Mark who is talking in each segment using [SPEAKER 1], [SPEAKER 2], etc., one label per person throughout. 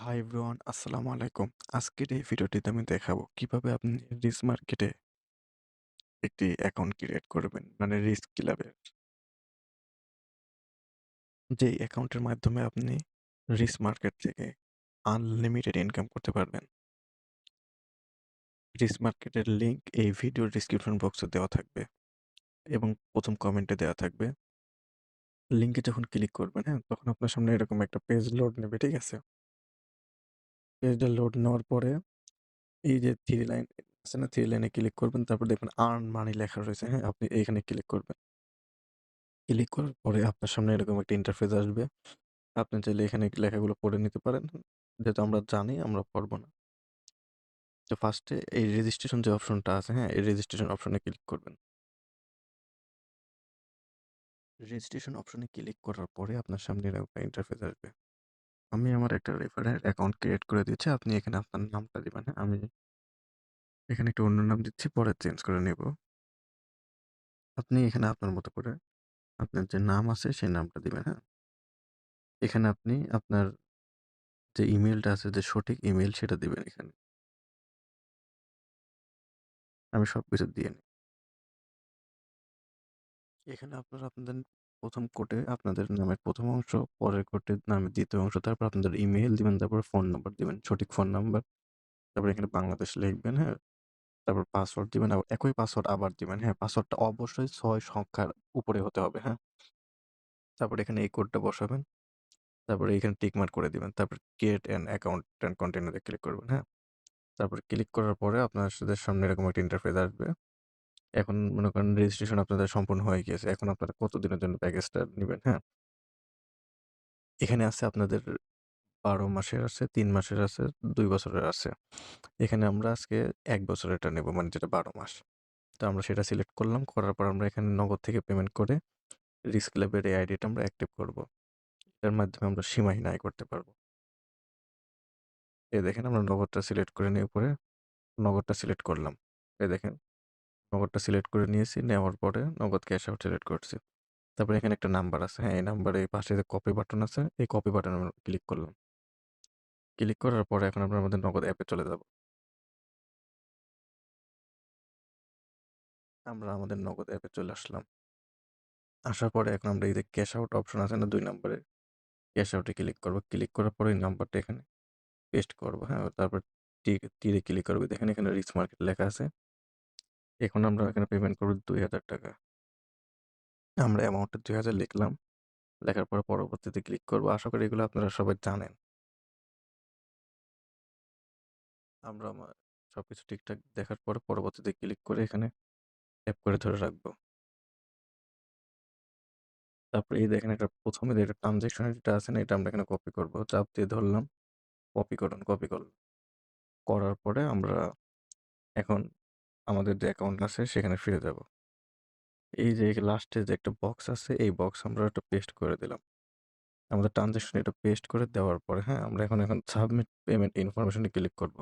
[SPEAKER 1] Hi everyone, আসসালামু আলাইকুম। আজকের এই ভিডিওটিতে আমি দেখাবো কিভাবে আপনি রিস্ক মার্কেটে একটি অ্যাকাউন্ট ক্রিয়েট করবেন, মানে রিস্ক ক্লাবের। যেই অ্যাকাউন্টের মাধ্যমে আপনি রিস্ক মার্কেট থেকে আনলিমিটেড ইনকাম করতে পারবেন। রিস্ক মার্কেটের লিঙ্ক এই ভিডিওর ডিসক্রিপশন বক্সে দেওয়া থাকবে এবং প্রথম কমেন্টে দেওয়া থাকবে। লিঙ্কে যখন ক্লিক করবেন, তখন আপনার সামনে এরকম একটা পেজ লোড নেবে, ঠিক আছে? পেজটা লোড নেওয়ার পরে এই যে 3 লাইন আছে না? 3 লাইনে ক্লিক করবেন। তারপর দেখবেন আর্ন মানি লেখা রয়েছে, আপনি এইখানে ক্লিক করবেন। ক্লিক করার পরে আপনার সামনে এরকম একটা ইন্টারফেস আসবে। আপনি চাইলে এখানে লেখাগুলো পড়ে নিতে পারেন। যেহেতু আমরা জানি, আমরা পড়ব না। তো ফার্স্টে এই রেজিস্ট্রেশন যে অপশনটা আছে, এই রেজিস্ট্রেশন অপশনে ক্লিক করবেন। রেজিস্ট্রেশন অপশনে ক্লিক করার পরে আপনার সামনে এরকম একটা ইন্টারফেস আসবে। আমি আমার একটা রেফারেল অ্যাকাউন্ট ক্রিয়েট করে দিচ্ছি। আপনি এখানে আপনার নামটা দিবেন, আমি এখানে একটা অন্য নাম দিচ্ছি, পরে চেঞ্জ করে নেব। আপনি এখানে আপনার মতো করে আপনার যে নাম আছে সেই নামটা দিবেন, এখানে আপনি আপনার যে ইমেইলটা আছে, যে সঠিক ইমেইল সেটা দিবেন এখানে। আমি সবকিছু দিয়ে নিই। এখানে আপনারা আপনাদের ১ম কোটে আপনাদের নামের ১ম অংশ, পরের কোটে নামের ২য় অংশ, তারপর আপনাদের ইমেইল দিবেন, তারপর ফোন নাম্বার দিবেন, সঠিক ফোন নাম্বার। তারপর এখানে বাংলাদেশ লিখবেন, তারপর পাসওয়ার্ড দিবেন, আবার একই পাসওয়ার্ড আবার দিবেন, পাসওয়ার্ডটা অবশ্যই ৬ সংখ্যার উপরে হতে হবে, তারপর এখানে এই কোডটা বসাবেন। তারপরে এখানে টিক মার্ক করে দিবেন। তারপর create an account and continue তে ক্লিক করবেন, তারপর ক্লিক করার পরে আপনাদের সামনে এরকম একটা ইন্টারফেস আসবে। এখন মনে করেন রেজিস্ট্রেশন আপনাদের সম্পূর্ণ হয়ে গিয়েছে। এখন আপনারা কতদিনের জন্য প্যাকেজটা নিবেন, এখানে আছে আপনাদের ১২ মাসের আছে, ৩ মাসের আছে, ২ বছরের আছে। এখানে আমরা আজকে ১ বছরেরটা নেব, মানে যেটা ১২ মাস। তো আমরা সেটা সিলেক্ট করলাম। করার পর আমরা এখানে নগদ থেকে পেমেন্ট করে রিস্ক ল্যাবের এই আইডিটা আমরা অ্যাক্টিভ করব। এটার মাধ্যমে আমরা সীমাহীন আয় করতে পারবো। এই দেখেন, আমরা নগদটা সিলেক্ট করে নিয়ে উপরে নগদটা সিলেক্ট করলাম। এই দেখেন, নগদটা সিলেক্ট করে নিয়েছি। নেওয়ার পরে নগদ ক্যাশ আউট সিলেক্ট করছি। তারপরে এখানে একটা নাম্বার আছে, এই নাম্বারে এই পাশে যে কপি বাটন আছে, এই কপি বাটনে আমরা ক্লিক করলাম। ক্লিক করার পরে এখন আমরা আমাদের নগদ অ্যাপে চলে যাব। আমরা আমাদের নগদ অ্যাপে চলে আসলাম। আসার পরে এখন আমরা এই যে ক্যাশ আউট অপশন আছে না, ২ নম্বরে, ক্যাশ আউটে ক্লিক করব। ক্লিক করার পরে এই নাম্বারটা এখানে পেস্ট করব, তারপর তীরে ক্লিক করব। দেখেন এখানে রিচ মার্কেট লেখা আছে। এখন আমরা এখানে পেমেন্ট করব ৳২,০০০। আমরা অ্যামাউন্টটা ২,০০০ লিখলাম। লেখার পরে পরবর্তীতে ক্লিক করব। আশা করি এগুলো আপনারা সবাই জানেন। আমরা সবকিছু ঠিকঠাক দেখার পরে পরবর্তীতে ক্লিক করে এখানে ট্যাপ করে ধরে রাখবো। তারপরে এই দেখেন, এটা ১ম এ এটা ট্রান্সেকশন যেটা আছে না, এটা আমরা এখানে কপি করব। চাপ দিয়ে ধরলাম, কপি করুন, কপি করলাম। করার পরে আমরা এখন আমাদের যে অ্যাকাউন্ট আছে সেখানে ফিরে যাব। এই যে লাস্টে যে একটা বক্স আছে, এই বক্স আমরা একটা পেস্ট করে দিলাম। আমাদের ট্রান্সেকশন এটা পেস্ট করে দেওয়ার পরে, আমরা এখন সাবমিট পেমেন্ট ইনফরমেশন এ ক্লিক করব।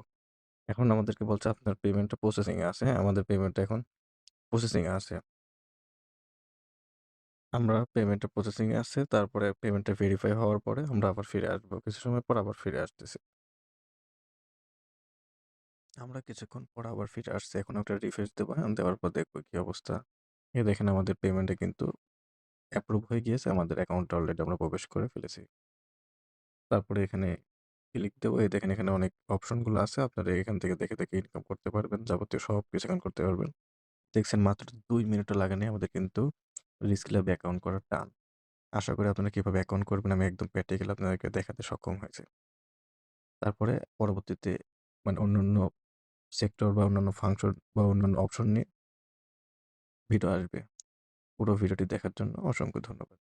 [SPEAKER 1] এখন আমাদেরকে বলছে আপনার পেমেন্টটা প্রসেসিং এ আছে, আমাদের পেমেন্টটা এখন প্রসেসিং এ আছে। আমরা পেমেন্টটা প্রসেসিং এ আছে, তারপরে পেমেন্টটা ভেরিফাই হওয়ার পরে আমরা আবার ফিরে আসবো। কিছু সময় পর আবার ফিরে আসতেছি। আমরা কিছুক্ষণ পর আবার ফিরে আসছি। এখন একটা রিফ্রেশ দেবো, দেওয়ার পর দেখবো কি অবস্থা। এই দেখেন আমাদের পেমেন্টে কিন্তু অ্যাপ্রুভ হয়ে গিয়েছে। আমাদের অ্যাকাউন্টে অলরেডি আমরা প্রবেশ করে ফেলেছি। তারপরে এখানে ক্লিক দেবো। এই দেখেন এখানে অনেক অপশনগুলো আছে। আপনারা এখান থেকে দেখে, দেখে ইনকাম করতে পারবেন। যাবতীয় সবকিছু এখন করতে পারবেন। দেখছেন মাত্র ২ মিনিটও লাগে নাই আমাদের কিন্তু রিস্ক ল্যাবে অ্যাকাউন্ট করার টান। আশা করি আপনারা কিভাবে অ্যাকাউন্ট করবেন আমি একদম প্র্যাকটিক্যাল আপনাদেরকে দেখাতে সক্ষম হয়েছি। তারপরে পরবর্তীতে মানে অন্যান্য সেক্টর বা অন্যান্য ফাংশন বা অন্যান্য অপশন নিয়ে ভিডিও আসবে। পুরো ভিডিওটি দেখার জন্য অসংখ্য ধন্যবাদ।